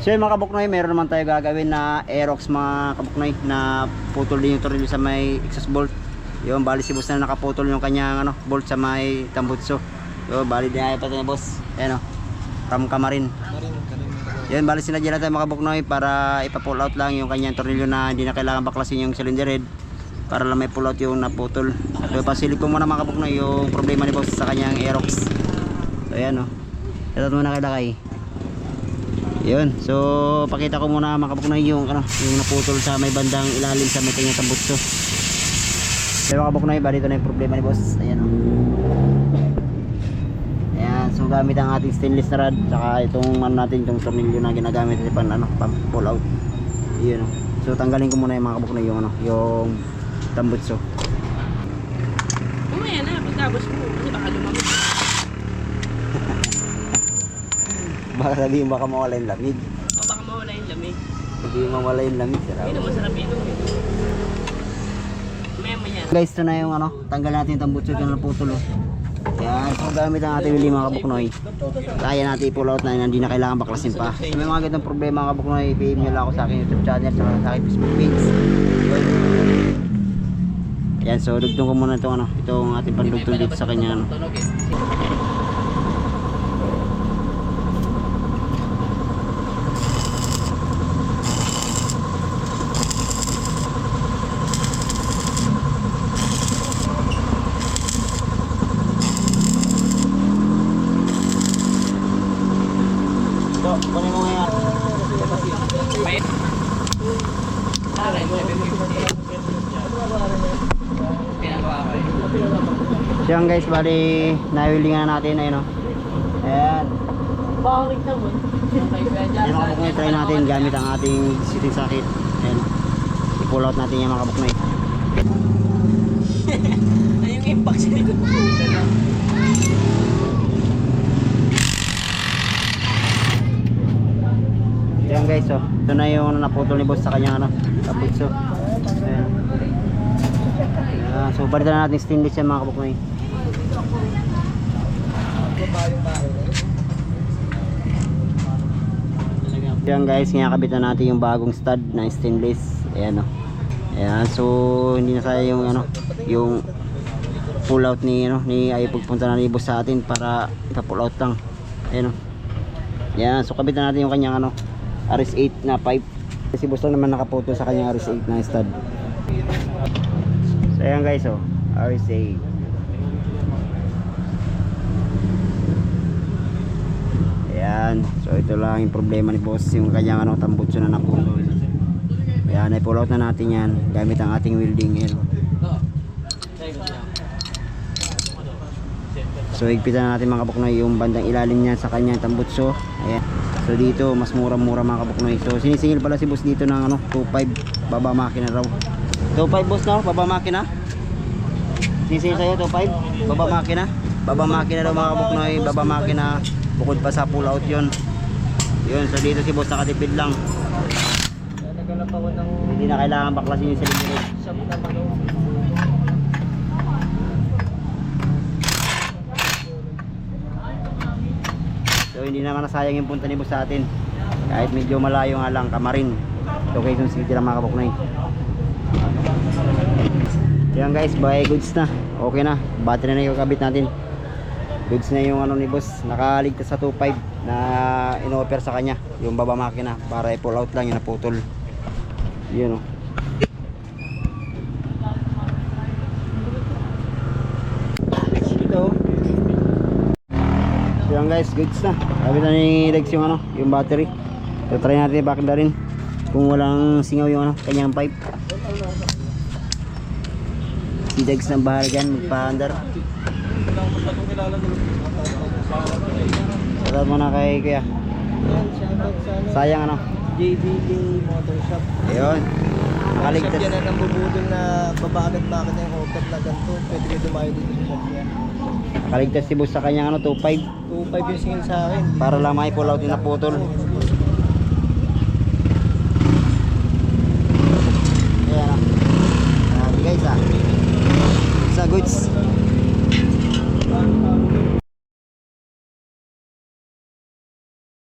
So yung mga kabuknoy, meron naman tayo gagawin na Aerox mga kabuknoy na putol din yung tornilyo sa may exhaust bolt. Yun, bali si boss na nakaputol yung kanyang ano, bolt sa may tambutso. Yun, bali din ayaw pa ito boss. Ayan o, from Kamarin. Yun, bali sinadya natin mga kabuknoy para ipa-pull out lang yung kanyang tornilyo na hindi na kailangan baklasin yung cylinder head para lang may pull out yung naputol. So pasilip ko muna mga kabuknoy yung problema ni boss sa kanyang Aerox. So ayan o, ito muna kay Lakay. Yun, so pakita ko muna mga kabuknoy yung ano, yung naputol sa may bandang ilalim sa may kanyang tambutso. So mga kabuknoy, bali ito na yung problema ni boss. Ayan o. Ayan, so gamit ang ating stainless na rod saka itong ano natin, itong tornilyo na ginagamit sa pan ano, pang pull out. Yun o. So tanggalin ko muna yung mga kabuknoy yung ano, yung tambutso. Umaya na, pagkabos mo kasi baka lumamig. Baka sabihin baka mawala yung lamig. O baka mawala yung lamig. Hindi mawala yung lamig. Hindi na masarap ito. Maya. Guys, ito na yung ano, tanggal natin yung tambutso ito na naputol. Yan, so gamit ang ating willing mga kabuknoy. Kaya natin i-pull out na hindi na kailangan baklasin pa. So, may mga ganitong problema mga kabuknoy, i-PM nyo lang ako sa akin YouTube channel sa aking Facebook page. Yan, so dugtong ko muna itong ano, itong ating pandugtong dito sa kanya ano. So, kunin mo ngayon. So yan guys, bali nawilingan natin ayun o. Ayan. Bakit naman? Ayan mga kabuknoy, try natin gamit ang ating sitting socket. Ayan o. I-pull out natin yung mga kabuknoy. Ay, yung impact sa likod mo. Ayan guys, oh. Ito na yung naputol ni boss sa kanyang ano, kaputso. Ayan. So balitan na natin stainless yan mga kabuknoy. Ayan guys, kinakabit na natin yung bagong stud na stainless. Ayan o. Ayan, so hindi na sayang yung ano, yung pull out ni ano, ni ay pagpunta na ni boss sa atin para ipa-pull out lang. Ayan o. Ayan, so kabit na natin yung kanyang ano, RS8 na pipe. Si boss lang naman nakaputol sa kanyang RS8 na stud. So ayan guys, oh, RS8. Ayan, so ito lang yung problema ni boss, yung kanyang ano, tambutso na naputol. Ayan, ay pull out na natin yan gamit ang ating welding air. So higpitan na natin mga kabuknoy yung bandang ilalim niya sa kanyang tambutso. Ayan. So dito mas mura-mura mga kabuknoy. So sinisingil pala si boss dito ng ano, 2.5 baba makina raw. 2.5 boss no, baba makina. Sinisingil sa'yo 2.5 baba makina. Baba makina daw mga kabuknoy, baba makina. Bukod pa sa pull out yun. Yun, so dito si boss nakatipid lang. Hindi na kailangan baklasin yung cylinder. So hindi naman nasayang yung punta ni boss sa atin. Kahit medyo malayo nga lang, Kamarin. So Quezon City lang mga kabuknoy. Yan guys, buy goods na. Okay na, battery na yung kabit natin. Goods na yung ano ni boss, nakaligtas sa 2.5 na in-offer sa kanya yung baba makina para i-pull out lang yung naputol. Yun o. Ito. So yan guys, goods na. Kabit na ni Lex yung ano, yung battery. So try natin bakit na rin kung walang singaw yung ano, kanyang pipe. Si Dex ng bahal dyan, magpa-under. Shoutout muna kay kuya. Sayang ano, JBK Motor Shop. ayun, nakaligtas. Shop yan na nambubudol na babagat-bagat na yung open na ganito. Pwede ko dumayo dito sa shop yan. Nakaligtas si boss sa kanyang ano, 2.5 2.5 yung singil sa akin. para lang ma-pull out yung naputol. Ayan ah. Guys ah, sa goods.